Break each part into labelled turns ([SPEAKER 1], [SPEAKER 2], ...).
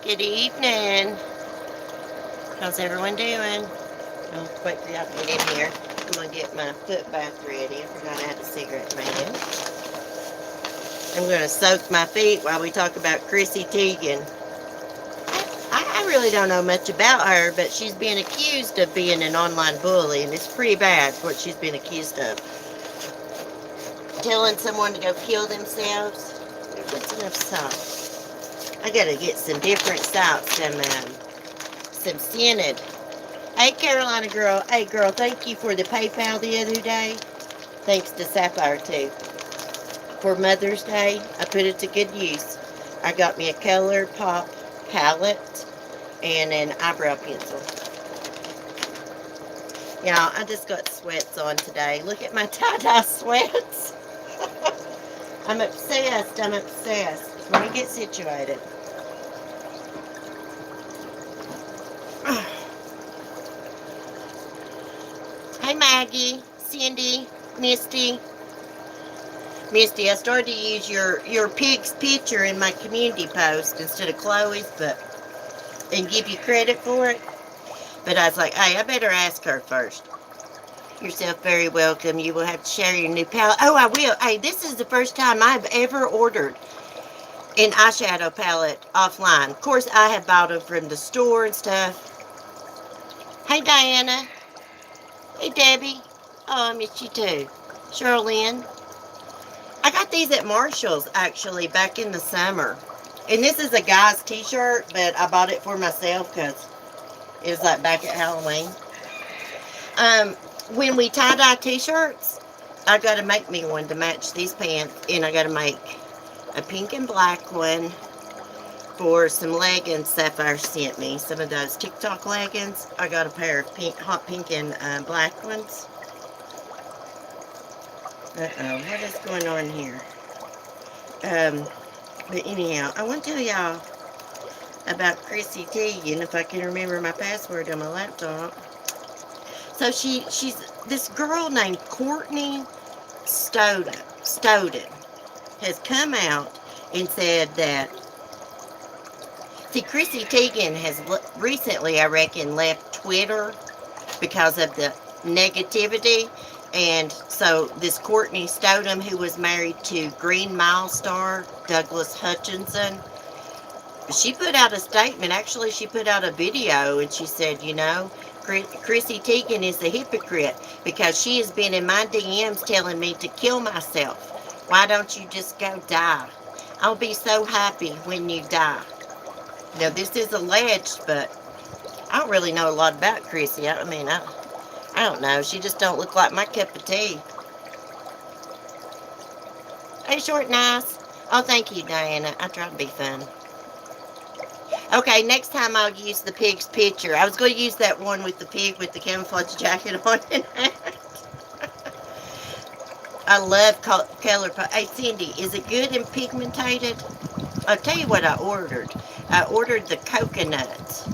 [SPEAKER 1] Good evening. How's everyone doing? I'll wait for y'all to get in here. I'm going to get my foot bath ready. I forgot I had a cigarette man. I'm going to soak my feet while we talk about Chrissy Teigan. I really don't know much about her, but she's been accused of being an online bully, and it's pretty bad what she's been accused of. Telling someone to go kill themselves. What's enough salt? I gotta get some different salt, some scented. Hey, Carolina girl. Hey, girl, thank you for the PayPal the other day. Thanks to Sapphire, too. For Mother's Day, I put it to good use. I got me a Color Pop palette and an eyebrow pencil. Y'all, I just got sweats on today. Look at my tie-dye sweats. I'm obsessed. I'm obsessed. Let me get situated. Hey, Maggie, Cindy, Misty. Misty, I started to use your pig's picture in my community post instead of Chloe's, and give you credit for it. But I was like, hey, I better ask her first. Yourself very welcome. You will have to share your new palette. Oh, I will. Hey, this is the first time I've ever ordered an eyeshadow palette offline. Of course, I have bought them from the store and stuff. Hey, Diana. Hey, Debbie. Oh, I miss you too. Charlene. I got these at Marshall's, actually, back in the summer. And this is a guy's t-shirt, but I bought it for myself because it was like back at Halloween. Um, when we tie-dye t-shirts, I got to make me one to match these pants. And I got to make a pink and black one for some leggings Sapphire sent me. Some of those TikTok leggings. I got a pair of hot pink and black ones. Uh-oh, what is going on here? But anyhow, I want to tell y'all about Chrissy Teigan, if I can remember my password on my laptop. So she's this girl named Courtney Stoughton has come out and said that, see, Chrissy Teigan has recently, I reckon, left Twitter because of the negativity. And so this Courtney Stoughton, who was married to Green Mile star Douglas Hutchinson, she put out a statement. Actually, she put out a video, and she said, you know, Chrissy Teigan is a hypocrite because she has been in my DMs telling me to kill myself. Why don't you just go die? I'll be so happy when you die. Now, this is alleged, but I don't really know a lot about Chrissy. I don't know. She just don't look like my cup of tea. Hey, short nice. Oh, thank you, Diana. I try to be fun. Okay, next time I'll use the pig's picture. I was going to use that one with the pig with the camouflage jacket on and I love color. Hey, Cindy, is it good and pigmented? I'll tell you what I ordered. I ordered the coconut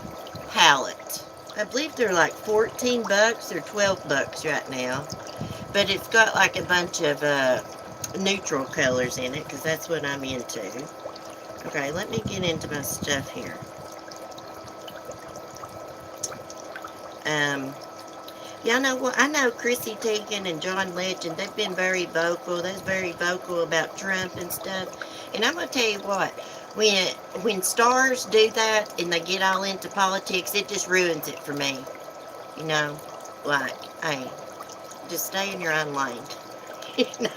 [SPEAKER 1] palette. I believe they're like 14 bucks or 12 bucks right now. But it's got like a bunch of neutral colors in it because that's what I'm into. Okay, let me get into my stuff here. Y'all know what? I know Chrissy Teigan and John Legend, they've been very vocal. They're very vocal about Trump and stuff. And I'm going to tell you what, when stars do that and they get all into politics, it just ruins it for me. You know, like, hey, just stay in your own lane. You know?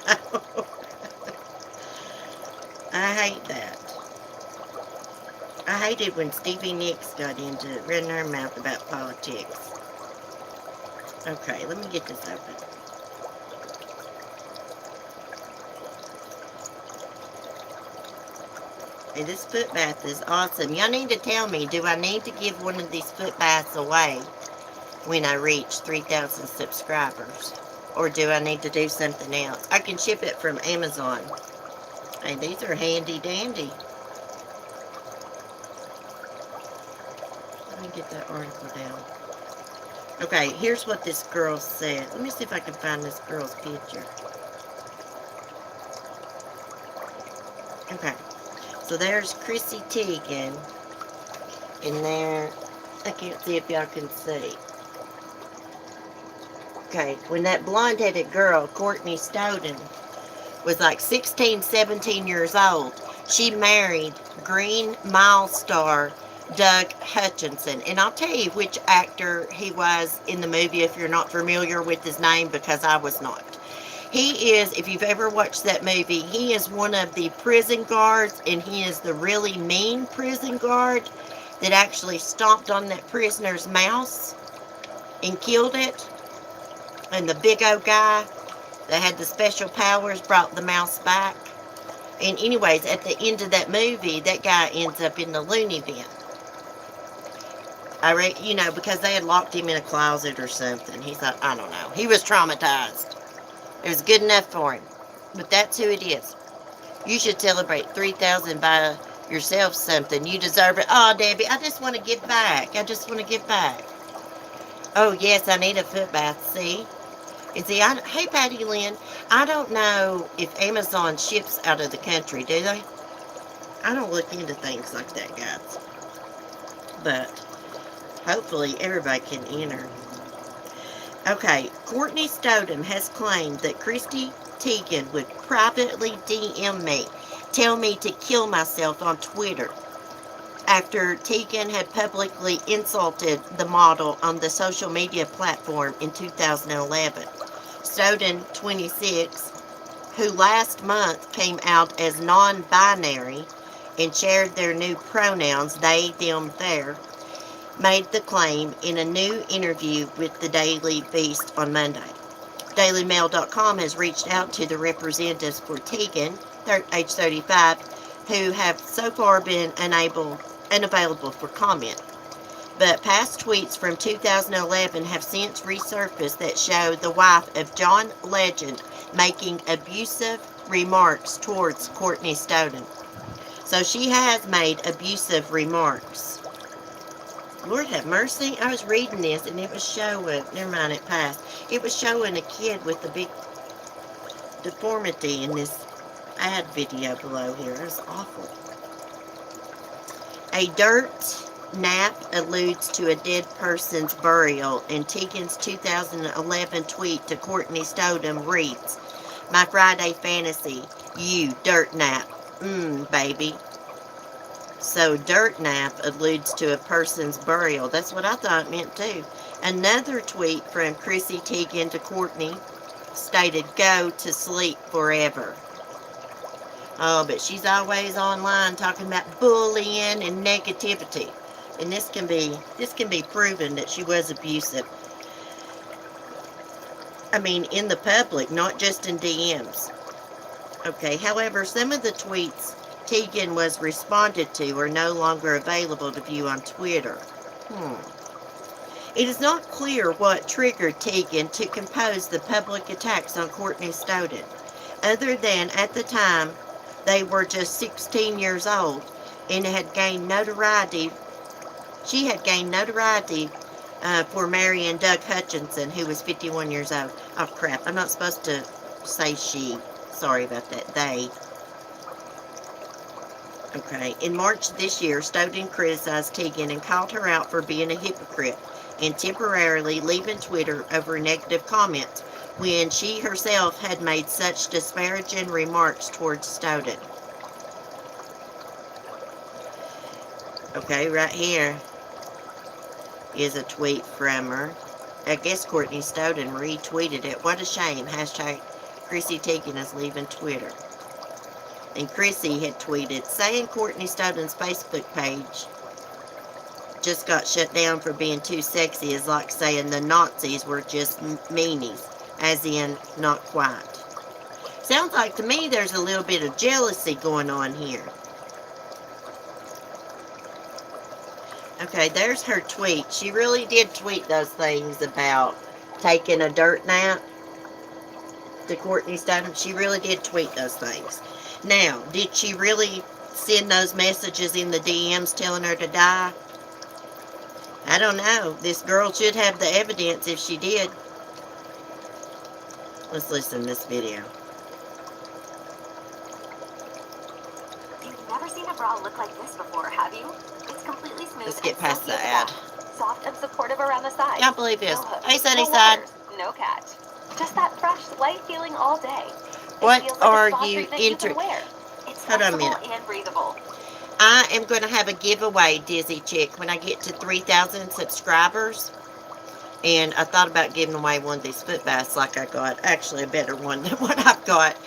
[SPEAKER 1] I hate that. I hated when Stevie Nicks got into running her mouth about politics. Okay, let me get this open. Hey, this foot bath is awesome. Y'all need to tell me, do I need to give one of these foot baths away when I reach 3,000 subscribers? Or do I need to do something else? I can ship it from Amazon. Hey, these are handy dandy. Let me get that article down. Okay, here's what this girl said. Let me see if I can find this girl's picture. Okay, so there's Chrissy Teigan. in there. I can't see if y'all can see. Okay, when that blonde-headed girl, Courtney Stoughton, was like 16, 17 years old, she married Green Mile star Doug Hutchinson. And I'll tell you which actor he was in the movie if you're not familiar with his name, because I was not. He is, if you've ever watched that movie, he is one of the prison guards, and he is the really mean prison guard that actually stomped on that prisoner's mouse and killed it. And the big old guy that had the special powers brought the mouse back. And anyways, at the end of that movie, that guy ends up in the loony bin. Because they had locked him in a closet or something. He's like, I don't know. He was traumatized. It was good enough for him. But that's who it is. You should celebrate 3,000 by yourself something. You deserve it. Oh, Debbie, I just want to give back. I just want to give back. Oh, yes, I need a foot bath. See? And see, hey, Patty Lynn, I don't know if Amazon ships out of the country, do they? I don't look into things like that, guys. But hopefully everybody can enter. Okay, Courtney Stoughton has claimed that Chrissy Teigan would privately DM me, tell me to kill myself on Twitter, after Teigan had publicly insulted the model on the social media platform in 2011. Stoughton, 26, who last month came out as non-binary and shared their new pronouns, they, them, their, made the claim in a new interview with the Daily Beast on Monday. DailyMail.com has reached out to the representatives for Teigan, age 35, who have so far been unavailable for comment. But past tweets from 2011 have since resurfaced that show the wife of John Legend making abusive remarks towards Courtney Stoughton. So she has made abusive remarks. Lord have mercy. I was reading this and it was showing, never mind, it passed. It was showing a kid with a big deformity in this ad video below here. It was awful. A dirt nap alludes to a dead person's burial, and Teigan's 2011 tweet to Courtney Stoughton reads, "My Friday fantasy, you dirt nap, baby." So dirt nap alludes to a person's burial. That's what I thought it meant too. Another tweet from Chrissy Teigan to Courtney stated, "Go to sleep forever." Oh, but she's always online talking about bullying and negativity. And this can be proven that she was abusive. I mean, in the public, not just in DMs. Okay, however, some of the tweets Teigan was responded to are no longer available to view on Twitter. It is not clear what triggered Teigan to compose the public attacks on Courtney Stoughton, other than at the time they were just 16 years old and had gained notoriety. She had gained notoriety for marrying Doug Hutchinson, who was 51 years old. Oh, crap. I'm not supposed to say she. Sorry about that. They. Okay. In March this year, Stoughton criticized Teigan and called her out for being a hypocrite and temporarily leaving Twitter over negative comments when she herself had made such disparaging remarks towards Stoughton. Okay, right here is a tweet from her. I guess Courtney Stoughton retweeted it. What a shame. Hashtag Chrissy Teigan is leaving Twitter. And Chrissy had tweeted, saying Courtney Stoughton's Facebook page just got shut down for being too sexy is like saying the Nazis were just meanies, as in not quite. Sounds like to me there's a little bit of jealousy going on here. Okay, there's her tweet. She really did tweet those things about taking a dirt nap to Courtney Stoughton. She really did tweet those things. Now, did she really send those messages in the DMs telling her to die? I don't know. This girl should have the evidence if she did. Let's listen to this video.
[SPEAKER 2] You've never seen a bra look like this before, have you? It's completely smooth
[SPEAKER 1] Let's get past the ad.
[SPEAKER 2] Soft and supportive around the sides.
[SPEAKER 1] Can't believe this.
[SPEAKER 2] No
[SPEAKER 1] Hey,
[SPEAKER 2] hooks, no
[SPEAKER 1] Sunnyside.
[SPEAKER 2] wires, no catch. Just that fresh, light feeling all day.
[SPEAKER 1] What
[SPEAKER 2] It feels
[SPEAKER 1] are
[SPEAKER 2] like a spa
[SPEAKER 1] you
[SPEAKER 2] treatment you can wear. It's
[SPEAKER 1] Hold on a
[SPEAKER 2] flexible
[SPEAKER 1] minute.
[SPEAKER 2] and breathable.
[SPEAKER 1] I am going to have a giveaway, Dizzy Chick, when I get to 3,000 subscribers. And I thought about giving away one of these foot baths like I got. Actually, a better one than what I've got.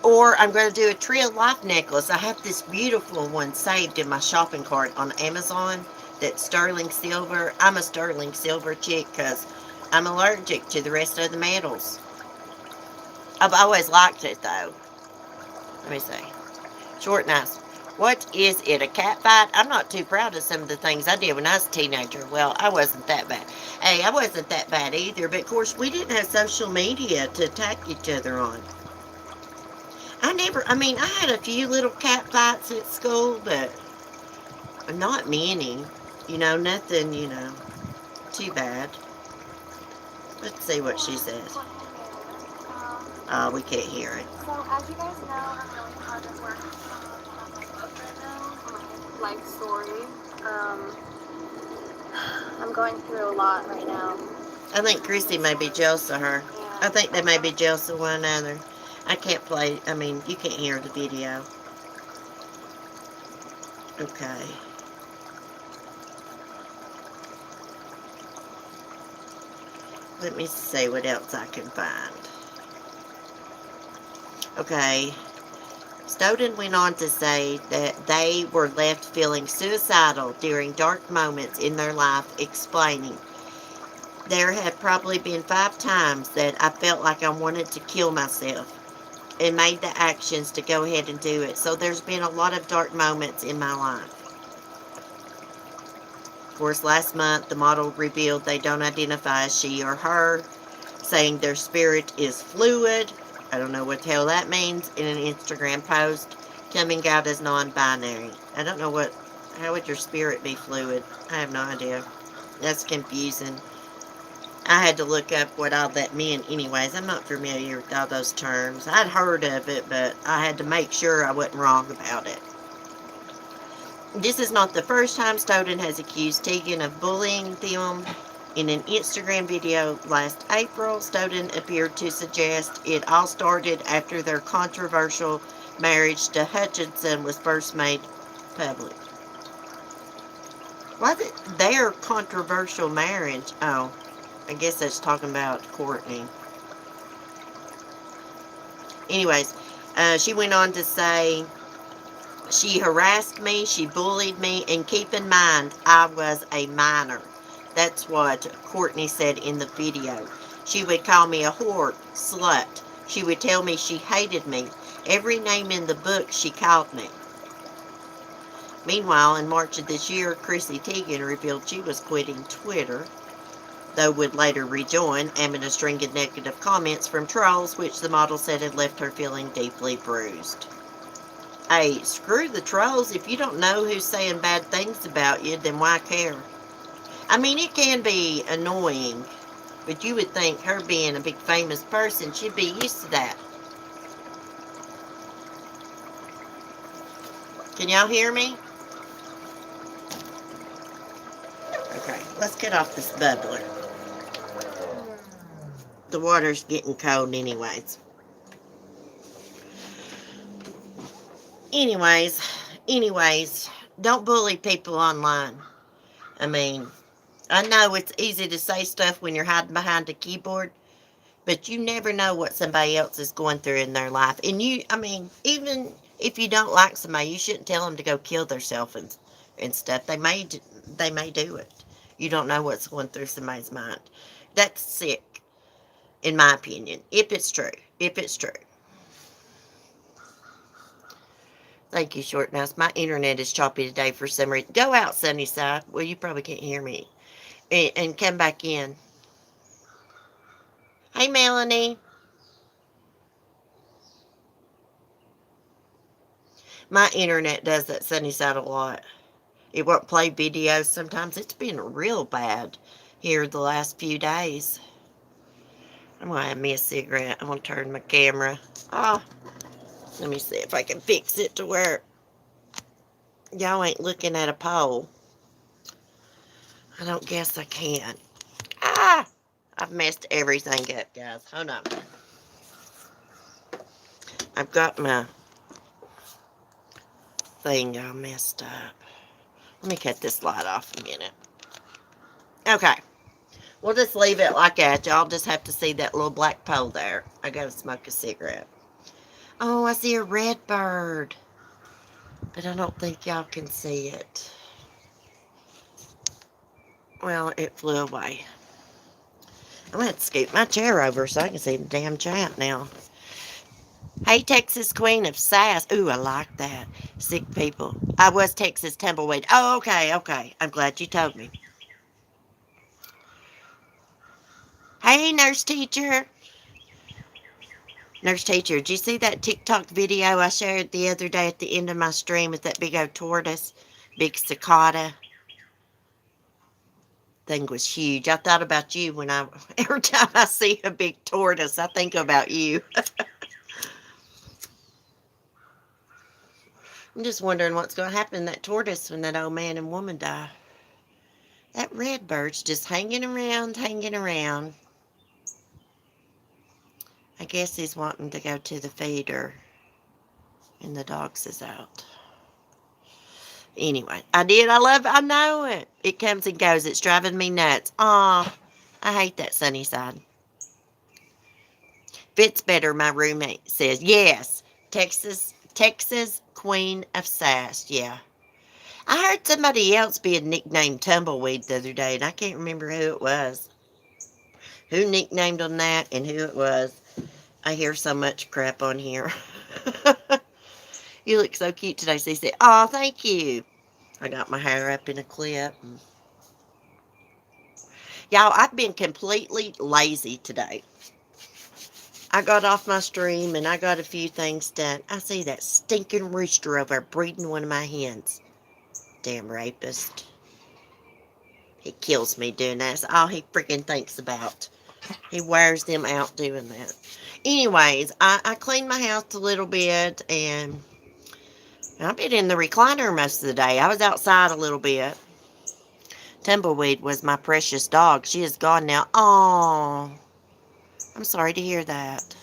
[SPEAKER 1] Or I'm going to do a Tree of Life necklace. I have this beautiful one saved in my shopping cart on Amazon. That's sterling silver. I'm a sterling silver chick because I'm allergic to the rest of the metals. I've always liked it though. Let me see. Short nice. What is it, a cat fight? I'm not too proud of some of the things I did when I was a teenager. Well, I wasn't that bad. Hey, I wasn't that bad either. But of course, we didn't have social media to attack each other on. I had a few little cat fights at school, but not many. Nothing, too bad. Let's see what she says. Oh, we can't hear it.
[SPEAKER 2] So, as you guys know, I'm really hard at work on my book right now, my life story. I'm going through a lot right now.
[SPEAKER 1] I think Chrissy may be jealous of her.
[SPEAKER 2] Yeah.
[SPEAKER 1] I think they may be jealous of one another. I can't play, you can't hear the video. Okay. Let me see what else I can find. Okay. Stoughton went on to say that they were left feeling suicidal during dark moments in their life, explaining, "There have probably been 5 times that I felt like I wanted to kill myself and made the actions to go ahead and do it. So there's been a lot of dark moments in my life." Of course, last month, the model revealed they don't identify as she or her, saying their spirit is fluid. I don't know what the hell that means. In an Instagram post, coming out as non-binary. I don't know how would your spirit be fluid? I have no idea. That's confusing. I had to look up what all that meant anyways. I'm not familiar with all those terms. I'd heard of it, but I had to make sure I wasn't wrong about it. This is not the first time Stoughton has accused Teigan of bullying them. In an Instagram video last April, Stoughton appeared to suggest it all started after their controversial marriage to Hutchinson was first made public. Was it their controversial marriage? Oh, I guess that's talking about Courtney. Anyways, she went on to say, "She harassed me, she bullied me, and keep in mind, I was a minor." That's what Courtney said in the video. "She would call me a whore, slut. She would tell me she hated me. Every name in the book she called me." Meanwhile, in March of this year, Chrissy Teigan revealed she was quitting Twitter, though would later rejoin, amid a string of negative comments from trolls, which the model said had left her feeling deeply bruised. Hey, screw the trolls. If you don't know who's saying bad things about you, then why care? It can be annoying, but you would think her being a big famous person, she'd be used to that. Can y'all hear me? Okay, let's get off this bubbler. The water's getting cold anyways. Anyways, don't bully people online. I know it's easy to say stuff when you're hiding behind a keyboard, but you never know what somebody else is going through in their life. And even if you don't like somebody, you shouldn't tell them to go kill themselves and stuff. They may do it. You don't know what's going through somebody's mind. That's sick, in my opinion, if it's true. Thank you, Short Mouse. My internet is choppy today for some reason. Go out, Sunnyside. Well, you probably can't hear me. And come back in. Hey, Melanie. My internet does that Sunnyside a lot. It won't play videos sometimes. It's been real bad here the last few days. I'm going to have me a cigarette. I'm going to turn my camera off. Let me see if I can fix it to where Y'all ain't looking at a poll. I don't guess I can. Ah! I've messed everything up, guys. Hold on. I've got my thing all messed up. Let me cut this light off a minute. Okay. We'll just leave it like that. Y'all just have to see that little black pole there. I gotta smoke a cigarette. Oh, I see a red bird. But I don't think y'all can see it. Well, it flew away. I'm going to have to scoot my chair over so I can see the damn chat now. Hey, Texas Queen of Sass. Ooh, I like that. Sick people. I was Texas Tumbleweed. Oh, okay, okay. I'm glad you told me. Hey, nurse teacher. Nurse teacher, did you see that TikTok video I shared the other day at the end of my stream with that big old tortoise? Big cicada. Thing was huge. I thought about you when every time I see a big tortoise, I think about you. I'm just wondering what's going to happen to that tortoise when that old man and woman die. That red bird's just hanging around, hanging around. I guess he's wanting to go to the feeder, and the dogs is out. Anyway, I love it, I know it. It comes and goes, it's driving me nuts. Aw, I hate that sunny side. Fits better, my roommate says. Yes, Texas Queen of Sass, yeah. I heard somebody else being nicknamed Tumbleweed the other day, and I can't remember who it was. Who nicknamed them that and who it was. I hear so much crap on here. You look so cute today, Cece. Oh, thank you. I got my hair up in a clip. Y'all, I've been completely lazy today. I got off my stream and I got a few things done. I see that stinking rooster over breeding one of my hens. Damn rapist. He kills me doing that. That's all he freaking thinks about. He wears them out doing that. Anyways, I cleaned my house a little bit, and I've been in the recliner most of the day. I was outside a little bit. Tumbleweed was my precious dog. She is gone now. Oh, I'm sorry to hear that.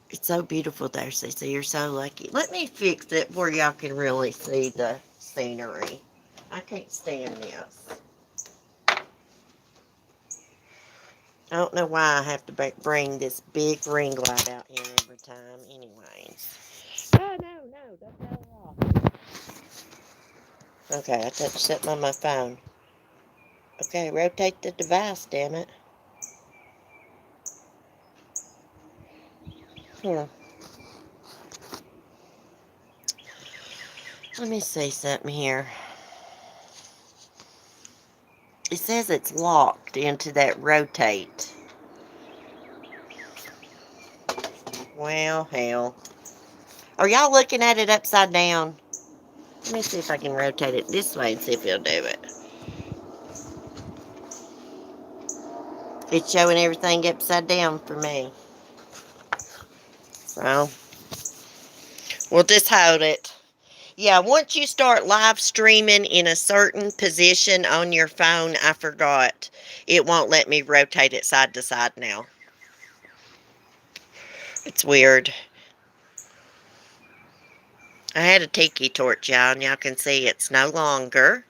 [SPEAKER 1] It's so beautiful there, Cece. You're so lucky. Let me fix it where y'all can really see the scenery. I can't stand this. I don't know why I have to bring this big ring light out here every time. Anyways. Oh, no, don't go off. Okay, I touched something on my phone. Okay, rotate the device, damn it. Let me see something here. It says it's locked into that rotate. Well, hell. Are y'all looking at it upside down? Let me see if I can rotate it this way and see if it'll do it. It's showing everything upside down for me. So, we'll just hold it. Yeah, once you start live streaming in a certain position on your phone, I forgot, it won't let me rotate it side to side now. It's weird. I had a tiki torch, y'all, and y'all can see it's no longer.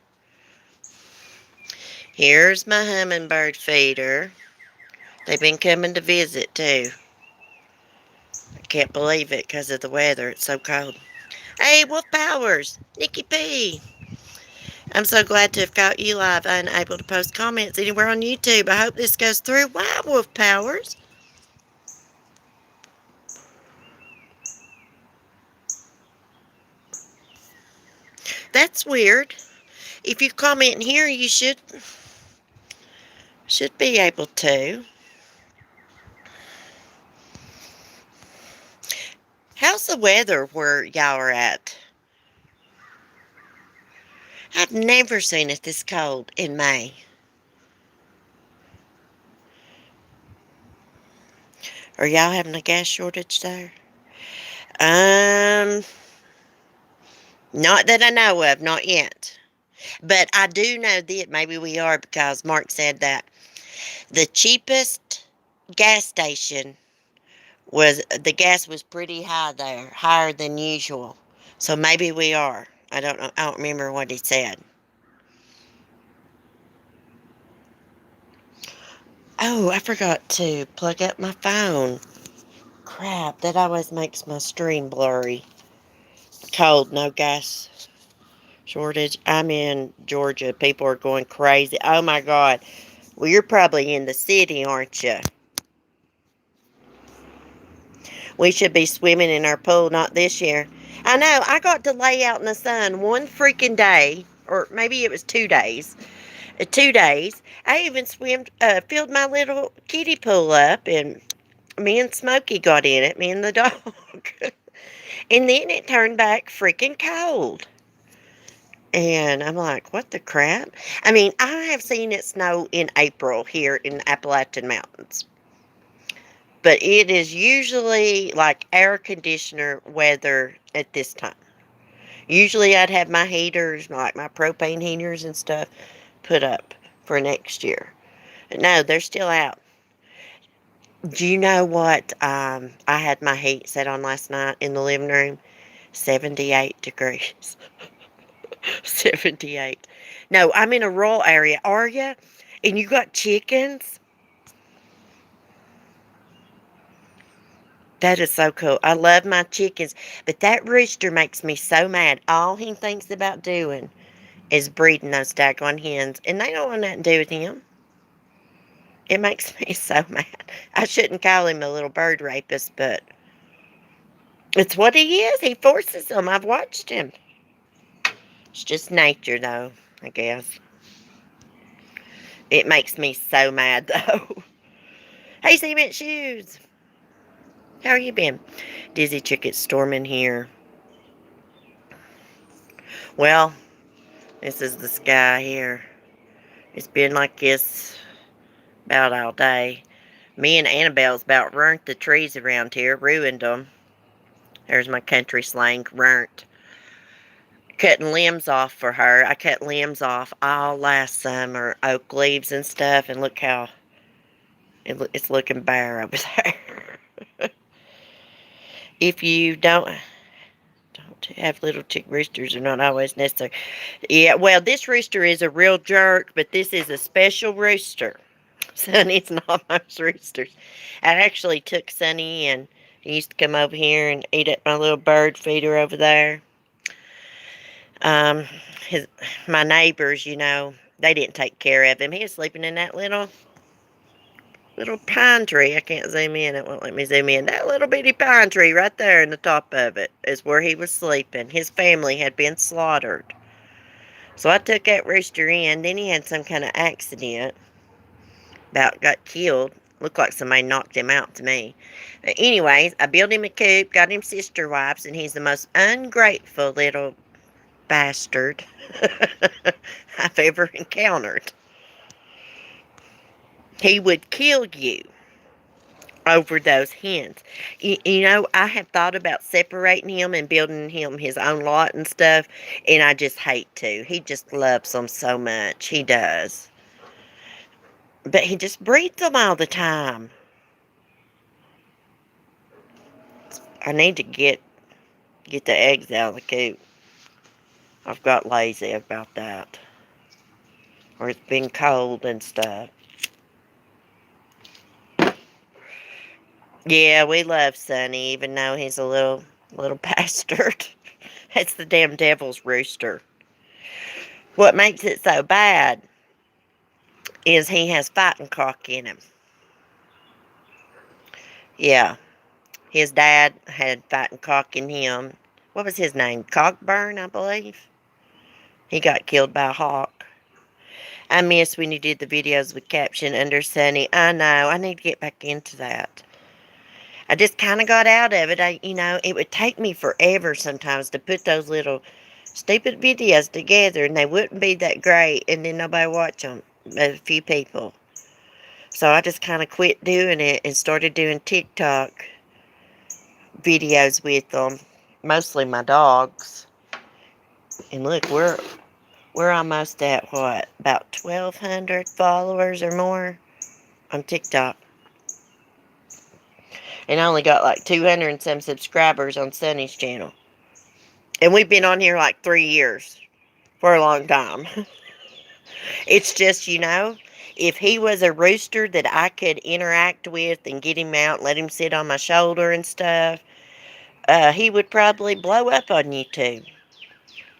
[SPEAKER 1] Here's my hummingbird feeder. They've been coming to visit, too. I can't believe it because of the weather. It's so cold. Hey, Wolf Powers! Nikki P! I'm so glad to have got you live and able to post comments anywhere on YouTube. I hope this goes through. Wow, Wolf Powers! That's weird. If you comment in here, you should be able to. How's the weather where y'all are at? I've never seen it this cold in May. Are y'all having a gas shortage there? Not that I know of, not yet. But I do know that maybe we are because Mark said that the cheapest gas station was the gas was pretty high there, higher than usual. So maybe we are. I don't know. I don't remember what he said. Oh, I forgot to plug up my phone. Crap, that always makes my stream blurry. Cold, no gas shortage. I'm in Georgia. People are going crazy. Oh my God. Well, you're probably in the city, aren't you? We should be swimming in our pool, not this year. I know, I got to lay out in the sun one freaking day, or maybe it was 2 days. 2 days. I even filled my little kiddie pool up, and me and Smokey got in it, me and the dog. And then it turned back freaking cold. And I'm like, what the crap? I mean, I have seen it snow in April here in the Appalachian Mountains. But it is usually like air conditioner weather at this time. Usually I'd have my heaters, like my propane heaters and stuff, put up for next year. But no, they're still out. Do you know what I had my heat set on last night in the living room? 78 degrees. 78. No, I'm in a rural area. Are you? And you got chickens? That is so cool. I love my chickens. But that rooster makes me so mad. All he thinks about doing is breeding those daggone hens. And they don't want nothing to do with him. It makes me so mad. I shouldn't call him a little bird rapist, but it's what he is. He forces them. I've watched him. It's just nature, though, I guess. It makes me so mad, though. Hey, Cement Shoes. How are you been? Dizzy Chick, it's storming here. Well, this is the sky here. It's been like this about all day. Me and Annabelle's about ruined the trees around here, ruined them. There's my country slang, ruined. Cutting limbs off for her. I cut limbs off all last summer, oak leaves and stuff, and look how it's looking bare over there. If you don't have little chick roosters are not always necessary. Yeah, well, this rooster is a real jerk, but this is a special rooster. Sonny's not most roosters. I actually took Sonny, and he used to come over here and eat at my little bird feeder over there. Um, my neighbors, they didn't take care of him. He was sleeping in that little pine tree. I can't zoom in. It won't let me zoom in. That little bitty pine tree right there in the top of it is where he was sleeping. His family had been slaughtered. So I took that rooster in. Then he had some kind of accident. About got killed. Looked like somebody knocked him out to me. But anyways, I built him a coop, got him sister wives, and he's the most ungrateful little bastard I've ever encountered. He would kill you over those hens. I have thought about separating him and building him his own lot and stuff, and I just hate to. He just loves them so much. He does. But he just breeds them all the time. I need to get the eggs out of the coop. I've got lazy about that. Or it's been cold and stuff. Yeah, we love Sonny, even though he's a little bastard. It's the damn devil's rooster. What makes it so bad is he has fighting cock in him. Yeah, his dad had fighting cock in him. What was his name? Cockburn, I believe. He got killed by a hawk. I miss when you did the videos with caption under Sonny. I know, I need to get back into that. I just kind of got out of it. It would take me forever sometimes to put those little stupid videos together, and they wouldn't be that great, and then nobody watch them, but a few people. So I just kind of quit doing it and started doing TikTok videos with them, mostly my dogs. And look, we're almost at what, about 1,200 followers or more on TikTok. And I only got like 200 and some subscribers on Sunny's channel. And we've been on here like 3 years. For a long time. It's just, if he was a rooster that I could interact with and get him out, let him sit on my shoulder and stuff, he would probably blow up on YouTube.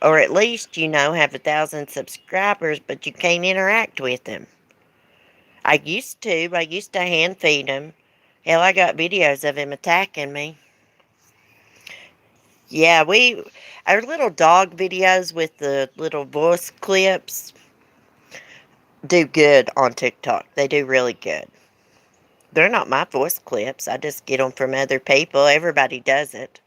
[SPEAKER 1] Or at least, have 1,000 subscribers, but you can't interact with him. I used to. I used to hand feed him. Hell, I got videos of him attacking me. Yeah, our little dog videos with the little voice clips do good on TikTok. They do really good. They're not my voice clips. I just get them from other people. Everybody does it.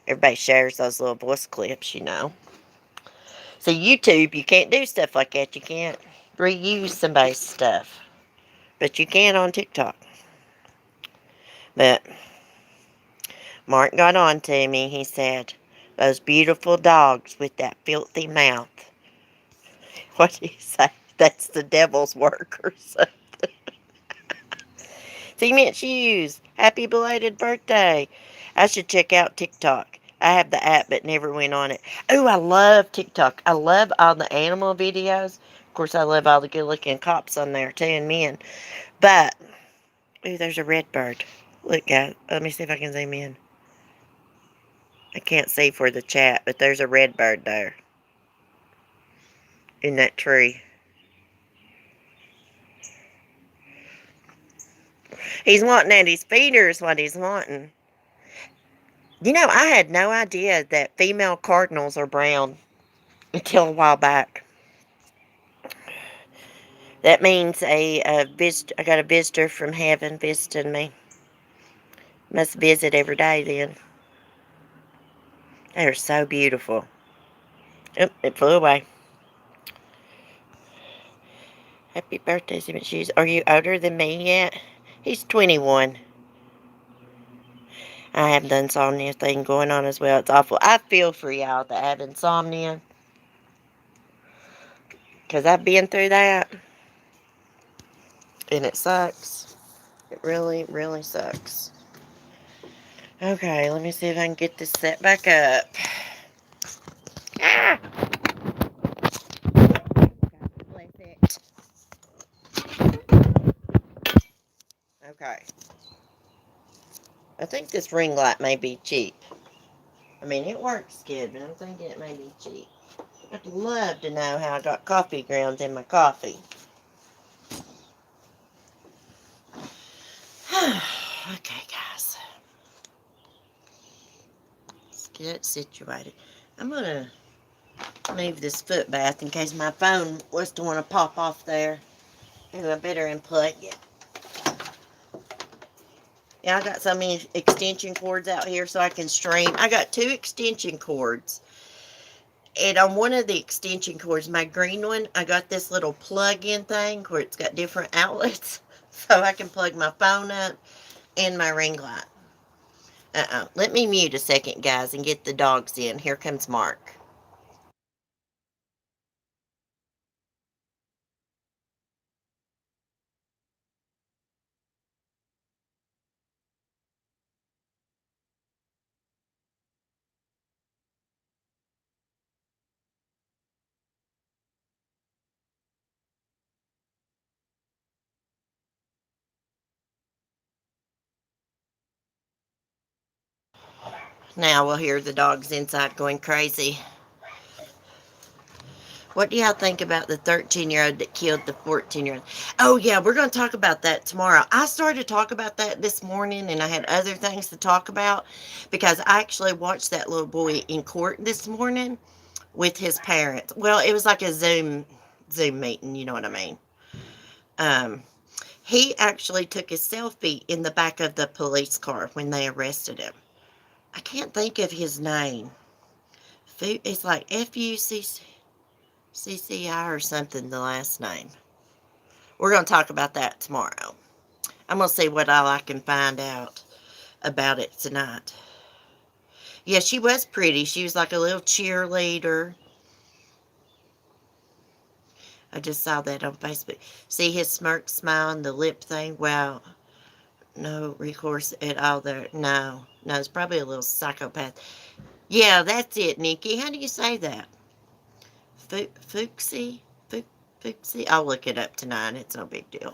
[SPEAKER 1] Everybody shares those little voice clips. So YouTube, you can't do stuff like that. You can't reuse somebody's stuff. But you can on TikTok. But Mark got on to me. He said, those beautiful dogs with that filthy mouth. What did he say? That's the devil's work or something. Cement shoes. Happy belated birthday. I should check out TikTok. I have the app but never went on it. Oh, I love TikTok. I love all the animal videos. Of course, I love all the good looking cops on there too and men. But, ooh, there's a red bird. Look, guys. Let me see if I can zoom in. I can't see for the chat, but there's a red bird there. In that tree. He's wanting at his feeder is what he's wanting. I had no idea that female cardinals are brown until a while back. That means I got a visitor from heaven visiting me. Must visit every day then. They are so beautiful. Oh, it flew away. Happy birthday, Cement Shoes. Are you older than me yet? He's 21. I have the insomnia thing going on as well. It's awful. I feel for y'all that have insomnia. Because I've been through that. And it sucks. It really, really sucks. Okay, let me see if I can get this set back up. Ah! Okay. I think this ring light may be cheap. I mean, it works good, but I'm thinking it may be cheap. I'd love to know how I got coffee grounds in my coffee. Okay, guys. Let's get it situated. I'm going to move this foot bath in case my phone was to want to pop off there. And I better unplug it. Yeah, I got so many extension cords out here so I can stream. I got 2 extension cords. And on one of the extension cords, my green one, I got this little plug-in thing where it's got different outlets. So I can plug my phone up and my ring light. Let me mute a second, guys, and get the dogs in. Here comes Mark. Now we'll hear the dogs inside going crazy. What do y'all think about the 13-year-old that killed the 14-year-old? Oh, yeah, we're going to talk about that tomorrow. I started to talk about that this morning, and I had other things to talk about because I actually watched that little boy in court this morning with his parents. Well, it was like a Zoom meeting, you know what I mean. He actually took a selfie in the back of the police car when they arrested him. I can't think of his name. It's like F-U-C-C-I or something, the last name. We're going to talk about that tomorrow. I'm going to see what all I can find out about it tonight. Yeah, she was pretty. She was like a little cheerleader. I just saw that on Facebook. See his smirk, smile, and the lip thing? Wow. No recourse at all there. No. No, it's probably a little psychopath. Yeah, that's it, Nikki. How do you say that? Fuxie? Fuxie? I'll look it up tonight. It's no big deal.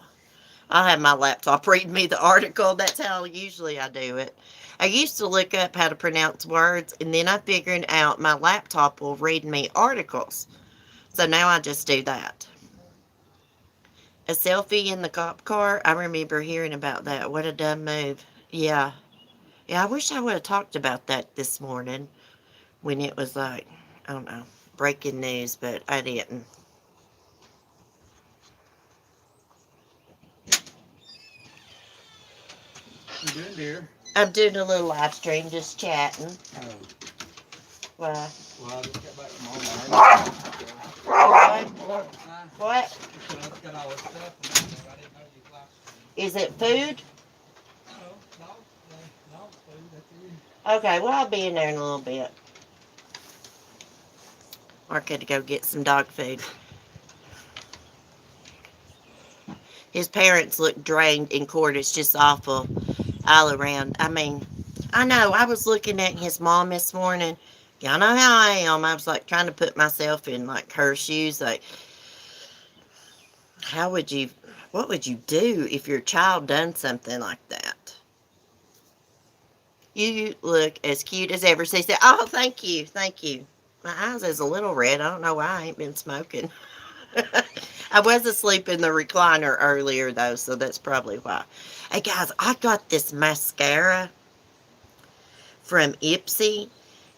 [SPEAKER 1] I'll have my laptop read me the article. That's how usually I do it. I used to look up how to pronounce words, and then I figured out my laptop will read me articles. So now I just do that. A selfie in the cop car? I remember hearing about that. What a dumb move. Yeah. Yeah, I wish I would have talked about that this morning when it was like, I don't know, breaking news, but I didn't.
[SPEAKER 3] You doing, dear?
[SPEAKER 1] I'm doing a little live stream, just chatting.
[SPEAKER 3] Oh.
[SPEAKER 1] Why?
[SPEAKER 3] Well, I just got back from online.
[SPEAKER 1] What?
[SPEAKER 3] So I got all this stuff. And I didn't know you liked it.
[SPEAKER 1] Is it food?
[SPEAKER 3] No, food. That's it.
[SPEAKER 1] Okay, well, I'll be in there in a little bit. Mark had to go get some dog food. His parents look drained in court. It's just awful all around. I mean, I know. I was looking at his mom this morning. Y'all know how I am. I was like trying to put myself in like her shoes. Like, what would you do if your child done something like that? You look as cute as ever. She said, oh, thank you. Thank you. My eyes is a little red. I don't know why I ain't been smoking. I was asleep in the recliner earlier, though, so that's probably why. Hey, guys, I got this mascara from Ipsy,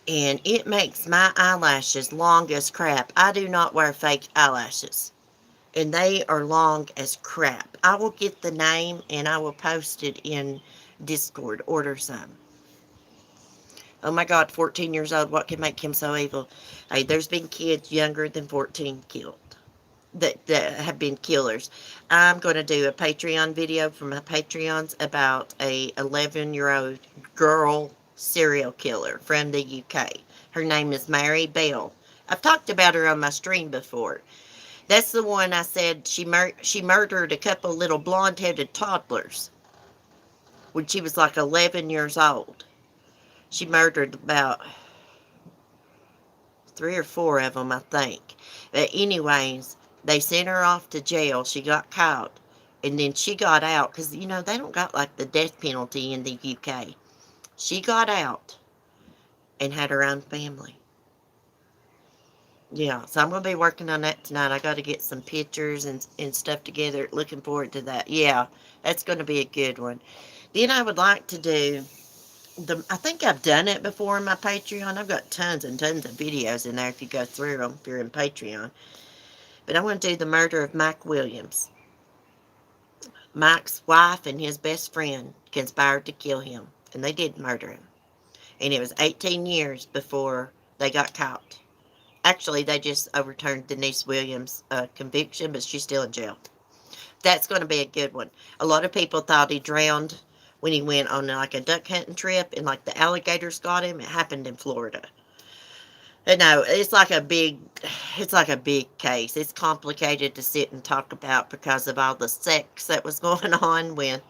[SPEAKER 1] and it makes my eyelashes long as crap. I do not wear fake eyelashes, and they are long as crap. I will get the name, and I will post it in Discord. Order some. Oh, my God, 14 years old. What can make him so evil? Hey, there's been kids younger than 14 killed. That have been killers. I'm going to do a Patreon video for my Patreons about a 11-year-old girl serial killer from the UK. Her name is Mary Bell. I've talked about her on my stream before. That's the one I said she murdered a couple little blonde-headed toddlers when she was like 11 years old. She murdered about 3 or 4 of them, I think. But anyways, they sent her off to jail. She got caught. And then she got out. Because, you know, they don't got like the death penalty in the UK. She got out and had her own family. Yeah, so I'm going to be working on that tonight. I got to get some pictures and stuff together. Looking forward to that. Yeah, that's going to be a good one. Then I would like to do I think I've done it before in my Patreon. I've got tons and tons of videos in there if you go through them, if you're in Patreon. But I want to do the murder of Mike Williams. Mike's wife and his best friend conspired to kill him, and they did murder him. And it was 18 years before they got caught. Actually, they just overturned Denise Williams' conviction, but she's still in jail. That's going to be a good one. A lot of people thought he drowned when he went on like a duck hunting trip, and like the alligators got him. It happened in Florida. And no, it's like a big case. It's complicated to sit and talk about because of all the sex that was going on with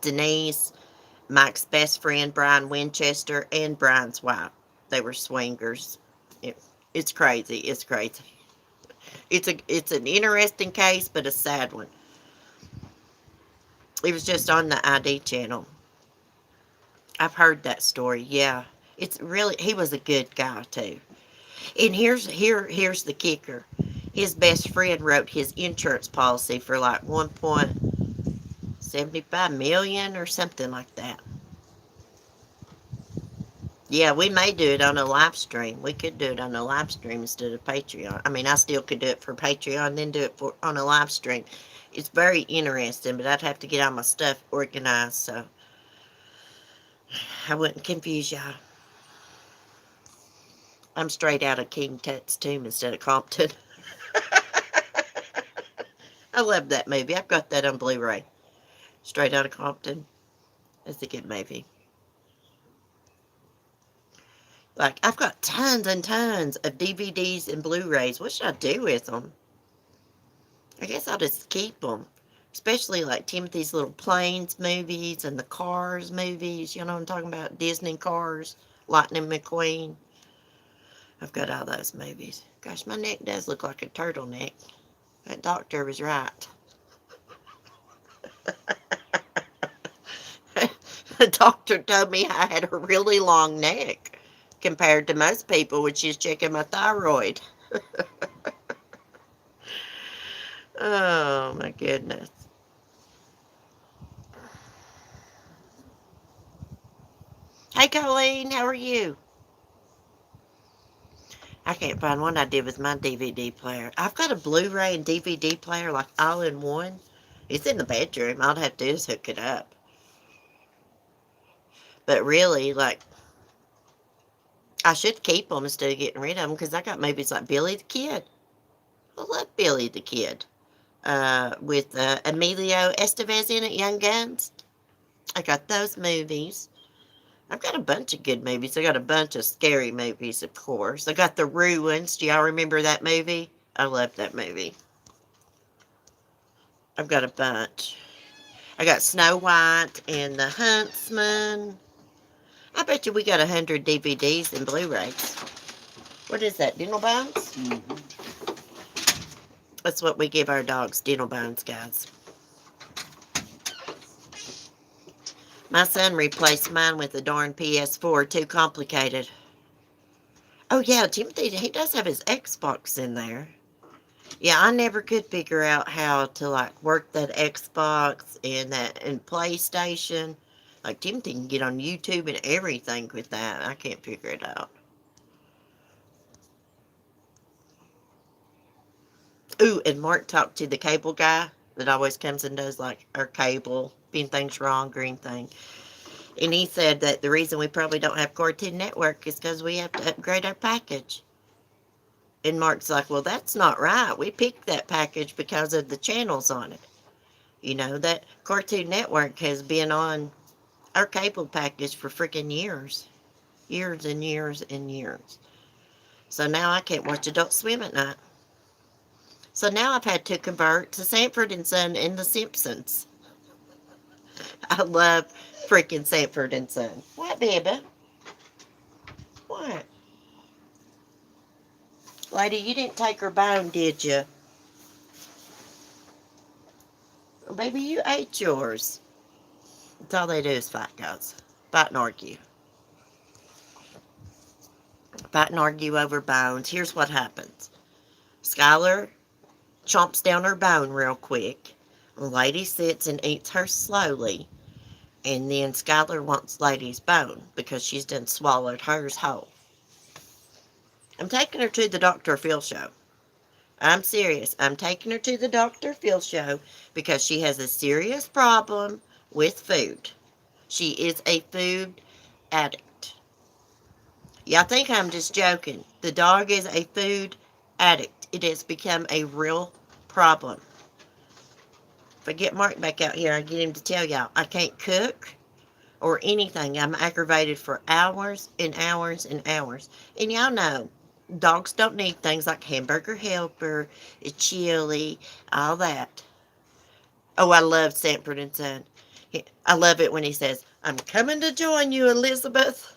[SPEAKER 1] Denise, Mike's best friend Brian Winchester, and Brian's wife. They were swingers. It's crazy. It's crazy. It's an interesting case, but a sad one. It was just on the ID channel. I've heard that story. Yeah, it's really, he was a good guy too. And here's the kicker. His best friend wrote his insurance policy for like 1.75 million or something like that. Yeah, we may do it on a live stream. We could do it on a live stream instead of Patreon. I mean, I still could do it for Patreon, then do it on a live stream. It's very interesting, but I'd have to get all my stuff organized, so I wouldn't confuse y'all. I'm straight out of King Tut's tomb instead of Compton. I love that movie. I've got that on Blu-ray. Straight out of Compton. That's a good movie. Like, I've got tons and tons of DVDs and Blu-rays. What should I do with them? I guess I'll just keep them. Especially like Timothy's Little Planes movies and the Cars movies. You know what I'm talking about? Disney Cars, Lightning McQueen. I've got all those movies. Gosh, my neck does look like a turtleneck. That doctor was right. The doctor told me I had a really long neck compared to most people when she's checking my thyroid. Oh my goodness. Hey Colleen, how are you? I can't find one I did with my DVD player. I've got a Blu-ray and DVD player like all in one. It's in the bedroom. All I have to do is hook it up. But really, like, I should keep them instead of getting rid of them because I got movies like Billy the Kid. I love Billy the Kid. With Emilio Estevez in it, Young Guns. I got those movies. I've got a bunch of good movies. I got a bunch of scary movies, of course. I got The Ruins. Do y'all remember that movie? I love that movie. I've got a bunch. I got Snow White and The Huntsman. I bet you we got 100 DVDs and Blu-rays. What is that, dental bones?
[SPEAKER 3] Mm-hmm.
[SPEAKER 1] That's what we give our dogs, dental bones, guys. My son replaced mine with a darn PS4. Too complicated. Oh, yeah, Timothy, he does have his Xbox in there. Yeah, I never could figure out how to, like, work that Xbox and PlayStation. Like, Timothy can get on YouTube and everything with that. I can't figure it out. Ooh, and Mark talked to the cable guy that always comes and does, like, our cable, if anything's wrong, green thing. And he said that the reason we probably don't have Cartoon Network is because we have to upgrade our package. And Mark's like, well, that's not right. We picked that package because of the channels on it. You know, that Cartoon Network has been on our cable package for freaking years. Years and years and years. So now I can't watch Adult Swim at night. So now I've had to convert to Sanford and Son and The Simpsons. I love freaking Sanford and Son. What, baby? What? Lady, you didn't take her bone, did you? Baby, you ate yours. That's all they do is fight, guys. Fight and argue. Fight and argue over bones. Here's what happens. Skylar chomps down her bone real quick. Lady sits and eats hers slowly. And then Skylar wants Lady's bone because she's done swallowed hers whole. I'm taking her to the Dr. Phil show. I'm serious. I'm taking her to the Dr. Phil show because she has a serious problem with food. She is a food addict. Y'all think I'm just joking. The dog is a food addict. It has become a real problem. If I get Mark back out here, I get him to tell y'all I can't cook or anything. I'm aggravated for hours and hours and hours. And y'all know, dogs don't need things like hamburger helper, chili, all that. Oh, I love Sanford and Son. I love it when he says, I'm coming to join you, Elizabeth.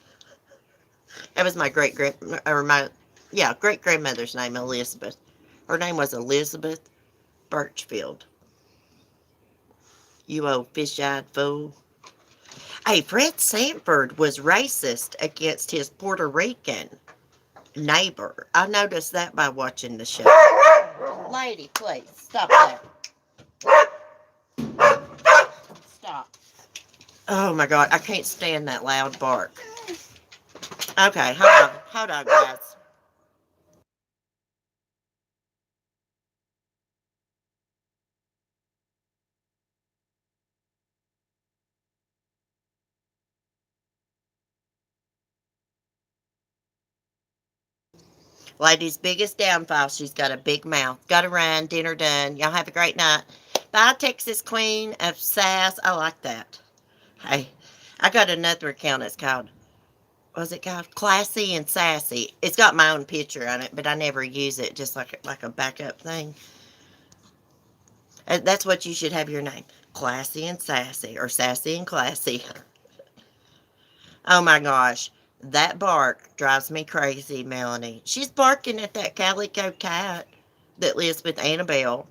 [SPEAKER 1] That was my great grandmother's name, Elizabeth. Her name was Elizabeth Birchfield. You old fish-eyed fool. Hey, Fred Sanford was racist against his Puerto Rican neighbor. I noticed that by watching the show. Lady, please, stop that. Stop. Oh my God, I can't stand that loud bark. Okay, hold on, guys. Lady's biggest downfall, she's got a big mouth. Gotta run, dinner done. Y'all have a great night. Bye, Texas Queen of Sass. I like that. Hey, I got another account. It's called, what's it called? Classy and Sassy. It's got my own picture on it, but I never use it, just like a backup thing. That's what you should have your name. Classy and Sassy, or Sassy and Classy. Oh my gosh. That bark drives me crazy, Melanie. She's barking at that calico cat that lives with Annabelle.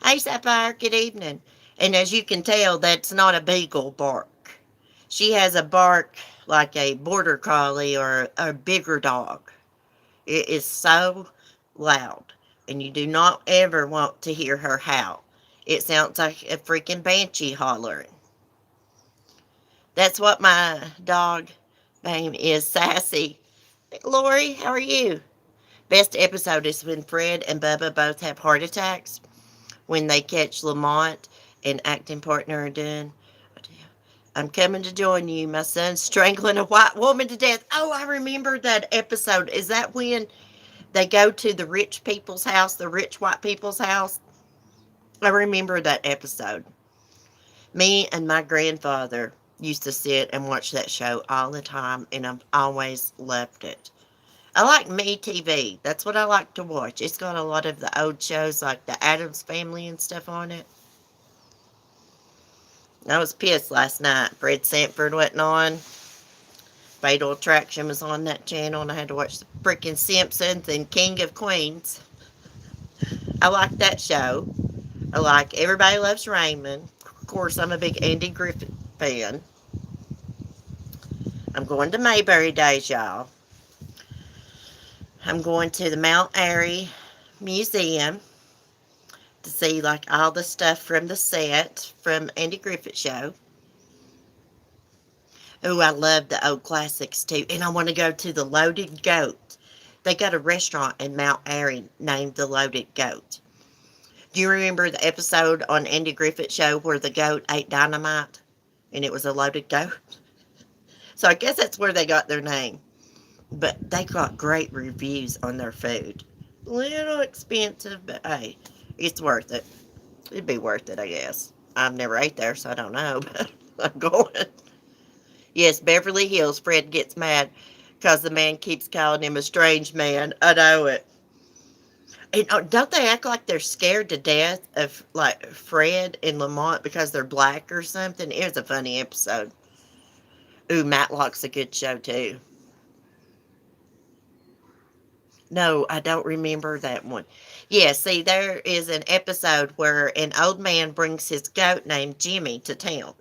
[SPEAKER 1] Hey, Sapphire, good evening. And as you can tell, that's not a beagle bark. She has a bark like a border collie or a bigger dog. It is so loud, and you do not ever want to hear her howl. It sounds like a freaking banshee hollering. That's what my dog name is, Sassy. Lori, how are you? Best episode is when Fred and Bubba both have heart attacks, when they catch Lamont and acting partner are done. I'm coming to join you. My son's strangling a white woman to death. Oh, I remember that episode. Is that when they go to the rich people's house, the rich white people's house? I remember that episode. Me and my grandfather used to sit and watch that show all the time, and I've always loved it. I like Me TV. That's what I like to watch. It's got a lot of the old shows like the Addams Family and stuff on it. I was pissed last night. Fred Sanford wasn't on. Fatal Attraction was on that channel, and I had to watch the freaking Simpsons and King of Queens. I like that show. I like Everybody Loves Raymond. Of course, I'm a big Andy Griffith fan. I'm going to Mayberry Days, y'all. I'm going to the Mount Airy Museum to see like all the stuff from the set from Andy Griffith show. Oh, I love the old classics too. And I want to go to the Loaded Goat. They got a restaurant in Mount Airy named the Loaded Goat. Do you remember the episode on Andy Griffith show where the goat ate dynamite and it was a loaded goat? So I guess that's where they got their name. But they got great reviews on their food. A little expensive, but hey, it's worth it. It'd be worth it, I guess. I've never ate there, so I don't know, but I'm going. Yes, Beverly Hills, Fred gets mad because the man keeps calling him a strange man. I know it. And don't they act like they're scared to death of like Fred and Lamont because they're black or something? It was a funny episode. Ooh, Matlock's a good show too. No, I don't remember that one. Yeah, see, there is an episode where an old man brings his goat named Jimmy to town.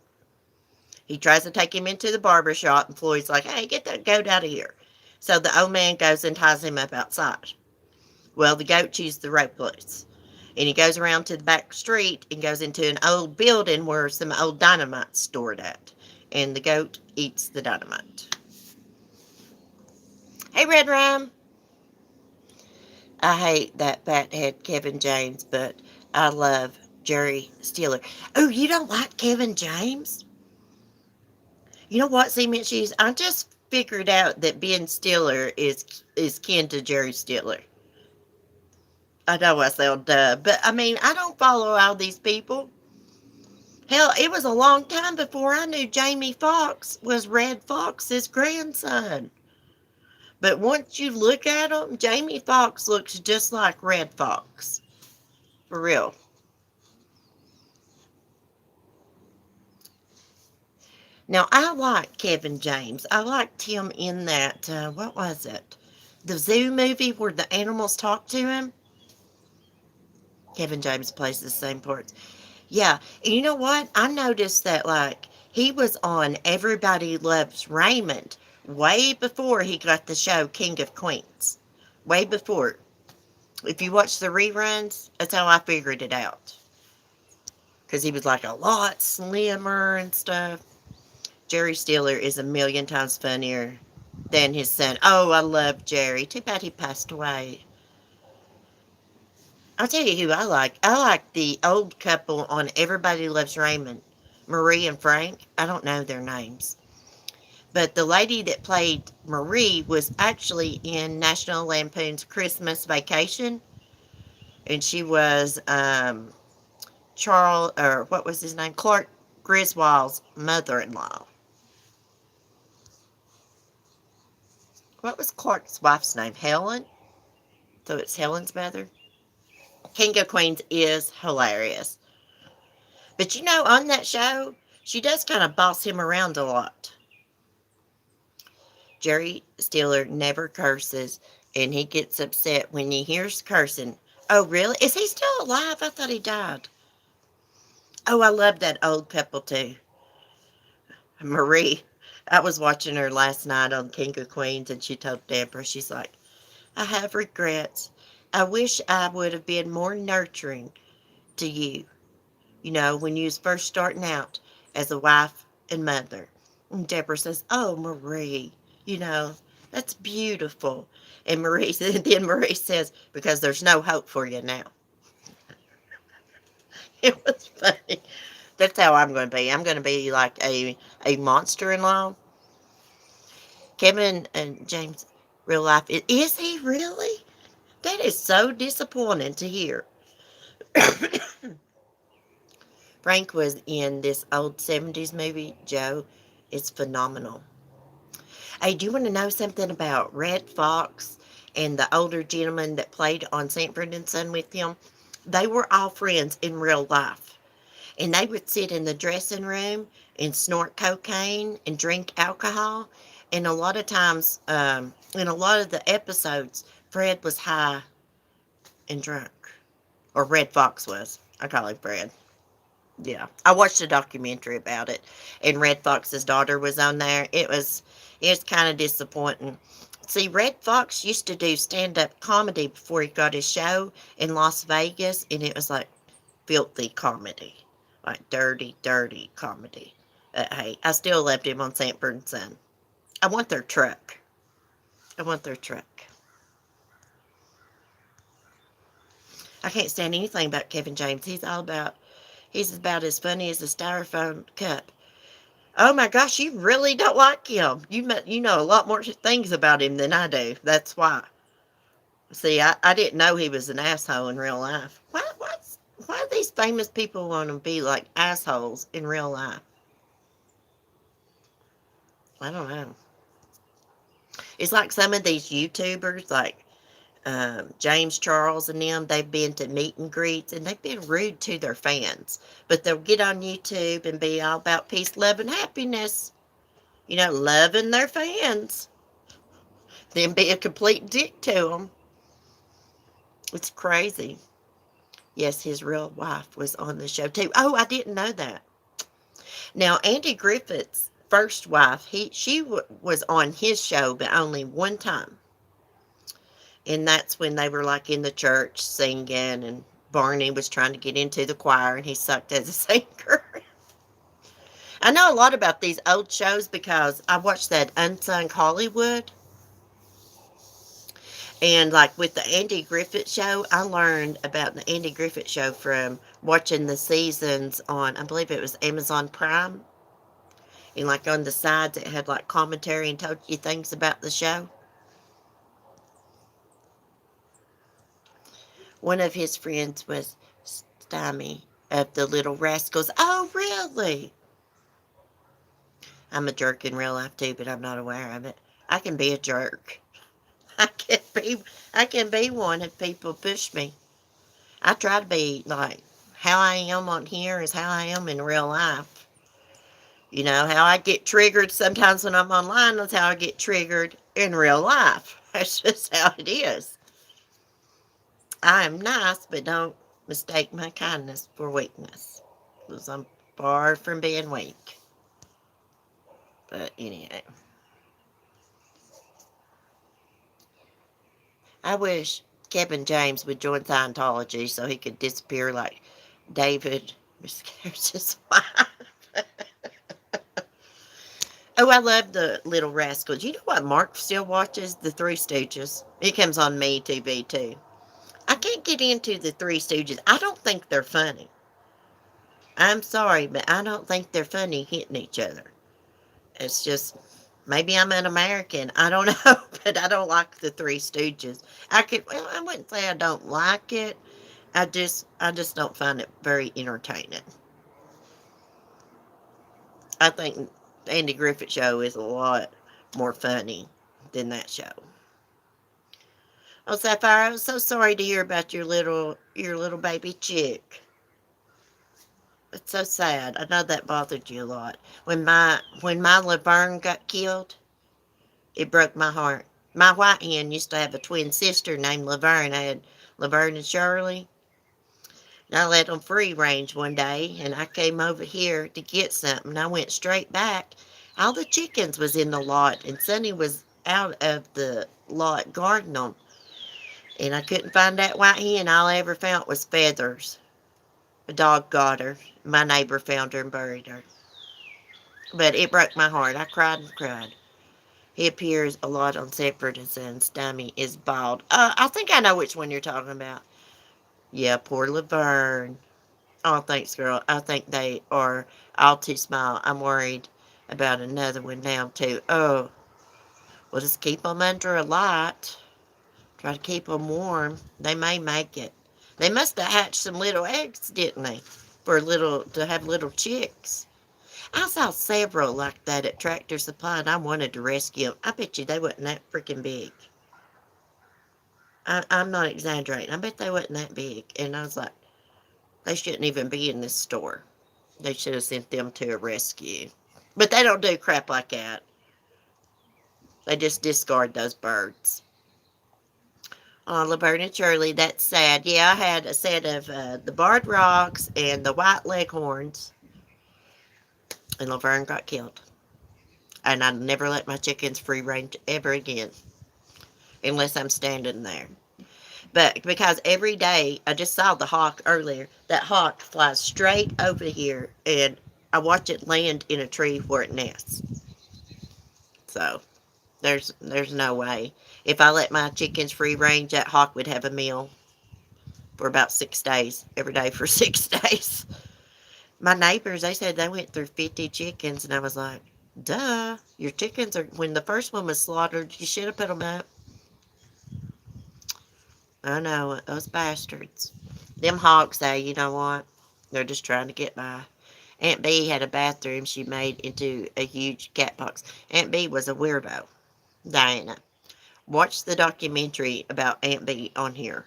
[SPEAKER 1] He tries to take him into the barber shop, and Floyd's like, hey, get that goat out of here. So the old man goes and ties him up outside. Well, the goat chews the right place. And he goes around to the back street and goes into an old building where some old dynamite's stored at. And the goat eats the dynamite. Hey, Red Rum. I hate that fathead Kevin James, but I love Jerry Stiller. Oh, you don't like Kevin James? You know what, see, Mitch, I just figured out that Ben Stiller is kin to Jerry Stiller. I know I sound dumb, but I mean, I don't follow all these people. Hell, it was a long time before I knew Jamie Foxx was Red Fox's grandson. But once you look at him, Jamie Foxx looks just like Red Fox. For real. Now, I like Kevin James. I liked him in that, what was it? The Zoo movie where the animals talk to him. Kevin James plays the same parts. Yeah, and you know what? I noticed that, like, he was on Everybody Loves Raymond way before he got the show King of Queens. Way before. If you watch the reruns, that's how I figured it out. Because he was, like, a lot slimmer and stuff. Jerry Stiller is a million times funnier than his son. Oh, I love Jerry. Too bad he passed away. I'll tell you who I like. I like the old couple on Everybody Loves Raymond. Marie and Frank. I don't know their names. But the lady that played Marie was actually in National Lampoon's Christmas Vacation. And she was Charles, or what was his name? Clark Griswold's mother-in-law. What was Clark's wife's name? Helen? So it's Helen's mother? King of Queens is hilarious. But on that show, she does kind of boss him around a lot. Jerry Stiller never curses, and he gets upset when he hears cursing. Oh, really? Is he still alive? I thought he died. Oh, I love that old couple too. Marie. I was watching her last night on King of Queens, and she told Deborah, she's like, I have regrets. I wish I would have been more nurturing to you, when you was first starting out as a wife and mother. And Deborah says, oh, Marie, you know, that's beautiful. And Marie then Marie says, because there's no hope for you now. It was funny. That's how I'm going to be. I'm going to be like a monster-in-law. Kevin and James, real life, is he really? That is so disappointing to hear. Frank was in this old 70s movie, Joe. It's phenomenal. Hey, do you want to know something about Red Fox and the older gentleman that played on Sanford and Son with him? They were all friends in real life. And they would sit in the dressing room and snort cocaine and drink alcohol. And a lot of times, in a lot of the episodes, Fred was high and drunk. Or Red Fox was. I call him Fred. Yeah, I watched a documentary about it, and Red Fox's daughter was on there. It was kind of disappointing. See, Red Fox used to do stand-up comedy before he got his show in Las Vegas, and it was like filthy comedy, like dirty, dirty comedy. Hey, I still loved him on Sanford and Son. I want their truck. I want their truck. I can't stand anything about Kevin James. He's about as funny as a styrofoam cup. Oh my gosh, you really don't like him. You know a lot more things about him than I do. That's why. See, I didn't know he was an asshole in real life. Why do these famous people want to be like assholes in real life? I don't know. It's like some of these YouTubers, like James Charles and them, they've been to meet and greets and they've been rude to their fans. But they'll get on YouTube and be all about peace, love, and happiness. Loving their fans. Then be a complete dick to them. It's crazy. Yes, his real wife was on the show too. Oh, I didn't know that. Now, Andy Griffith's first wife, she was on his show, but only one time. And that's when they were like in the church singing, and Barney was trying to get into the choir, and he sucked as a singer. I know a lot about these old shows because I watched that Unsung Hollywood. And like with the Andy Griffith Show, I learned about the Andy Griffith Show from watching the seasons on, I believe it was Amazon Prime. And like on the sides, it had like commentary and told you things about the show. One of his friends was Stymie of the Little Rascals. Oh, really? I'm a jerk in real life too, but I'm not aware of it. I can be a jerk. I can be, I can be one if people push me. I try to be like how I am on here is how I am in real life. How I get triggered sometimes when I'm online is how I get triggered in real life. That's just how it is. I am nice, but don't mistake my kindness for weakness. Because I'm far from being weak. But anyway. I wish Kevin James would join Scientology so he could disappear like David Miscarege's wife. Oh, I love the Little Rascals. You know what Mark still watches? The Three Stooges. It comes on Me TV too. I can't get into the Three Stooges. I don't think they're funny. I'm sorry, but I don't think they're funny hitting each other. It's just, maybe I'm an American. I don't know, but I don't like the Three Stooges. Well, I wouldn't say I don't like it. I just don't find it very entertaining. I think Andy Griffith Show is a lot more funny than that show. Oh, Sapphire, I was so sorry to hear about your little baby chick. It's so sad. I know that bothered you a lot. When my Laverne got killed, it broke my heart. My white hen used to have a twin sister named Laverne. I had Laverne and Shirley. And I let them free range one day, and I came over here to get something. I went straight back. All the chickens was in the lot, and Sonny was out of the lot guarding them. And I couldn't find that white hen. All I ever found was feathers. A dog got her. My neighbor found her and buried her. But it broke my heart. I cried and cried. He appears a lot on Separate and Son's. Dummy is bald. I think I know which one you're talking about. Yeah, poor Laverne. Oh, thanks, girl. I think they are all too small. I'm worried about another one now, too. Oh, we'll just keep them under a light. Try to keep them warm. They may make it. They must have hatched some little eggs, didn't they? To have little chicks. I saw several like that at Tractor Supply, and I wanted to rescue them. I bet you they wasn't that freaking big. I'm not exaggerating. I bet they wasn't that big. And I was like, they shouldn't even be in this store. They should have sent them to a rescue. But they don't do crap like that. They just discard those birds. Oh, Laverne and Shirley, that's sad. Yeah, I had a set of the barred rocks and the white leghorns, and Laverne got killed. And I never let my chickens free range ever again, unless I'm standing there. But because every day, I just saw the hawk earlier. That hawk flies straight over here, and I watch it land in a tree where it nests. So there's no way. If I let my chickens free range, that hawk would have a meal for about 6 days, every day for 6 days. My neighbors, they said they went through 50 chickens, and I was like, duh, your chickens are, when the first one was slaughtered, you should have put them up. I know, those bastards. Them hogs, say, you know what? They're just trying to get by. Aunt B had a bathroom she made into a huge cat box. Aunt B was a weirdo. Diana. Watch the documentary about Aunt B on here.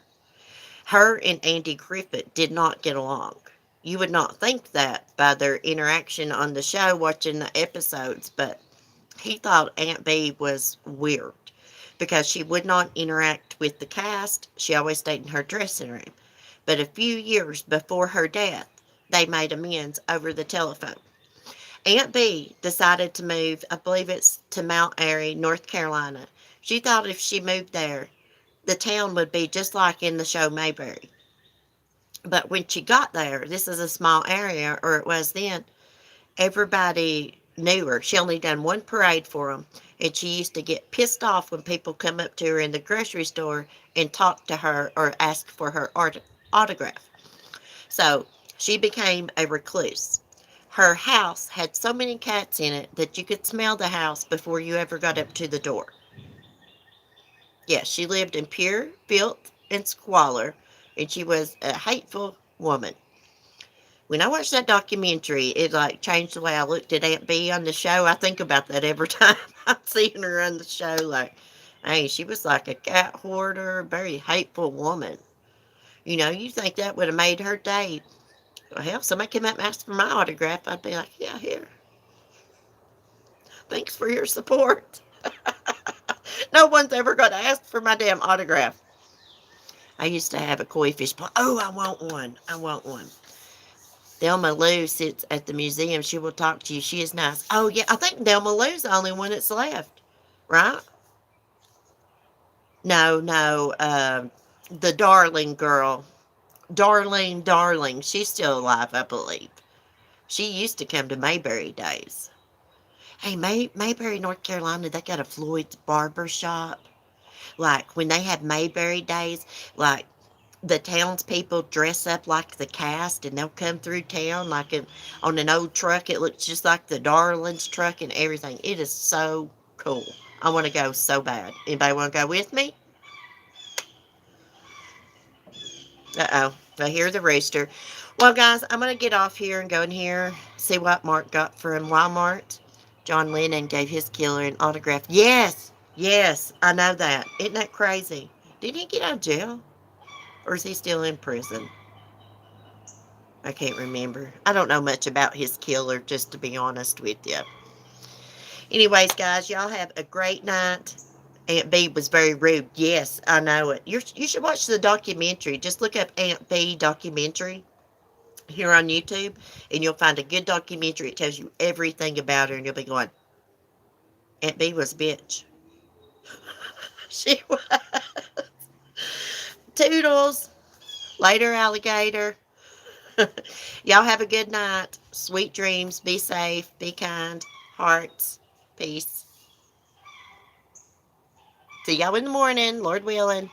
[SPEAKER 1] Her and Andy Griffith did not get along. You would not think that by their interaction on the show watching the episodes, but he thought Aunt B was weird because she would not interact with the cast. She always stayed in her dressing room. But a few years before her death, they made amends over the telephone. Aunt B decided to move, I believe it's to Mount Airy, North Carolina. She thought if she moved there, the town would be just like in the show Mayberry. But when she got there, this is a small area, or it was then, everybody knew her. She only done one parade for them, and she used to get pissed off when people come up to her in the grocery store and talk to her or ask for her autograph. So she became a recluse. Her house had so many cats in it that you could smell the house before you ever got up to the door. Yes, she lived in pure filth and squalor, and she was a hateful woman. When I watched that documentary, it like changed the way I looked at Aunt B on the show. I think about that every time I'm seeing her on the show. Like, hey, she was like a cat hoarder, very hateful woman. You know, you think that would have made her day. Well, hell, somebody came up and asked for my autograph, I'd be like, yeah, here. Thanks for your support. No one's ever going to ask for my damn autograph. I used to have a koi fish pond. Oh, I want one. I want one. Thelma Lou sits at the museum. She will talk to you. She is nice. Oh, yeah. I think Thelma Lou's the only one that's left. Right? No, no. The Darling girl. Darling. She's still alive, I believe. She used to come to Mayberry days. Hey, Mayberry, North Carolina, they got a Floyd's barber shop. Like, when they have Mayberry days, like, the townspeople dress up like the cast, and they'll come through town like on an old truck. It looks just like the Darlings truck and everything. It is so cool. I want to go so bad. Anybody want to go with me? Uh-oh. I hear the rooster. Well, guys, I'm going to get off here and go in here, see what Mark got from Walmart. John Lennon gave his killer an autograph. Yes, I know that. Isn't that crazy? Did he get out of jail? Or is he still in prison? I can't remember. I don't know much about his killer, just to be honest with you. Anyways, guys, y'all have a great night. Aunt B was very rude. Yes, I know it. You should watch the documentary. Just look up Aunt B documentary here on YouTube, and you'll find a good documentary. It tells you everything about her, and you'll be going, Aunt B was a bitch. She was. Toodles. Later, alligator. Y'all have a good night. Sweet dreams. Be safe. Be kind. Hearts. Peace. See y'all in the morning, Lord willing.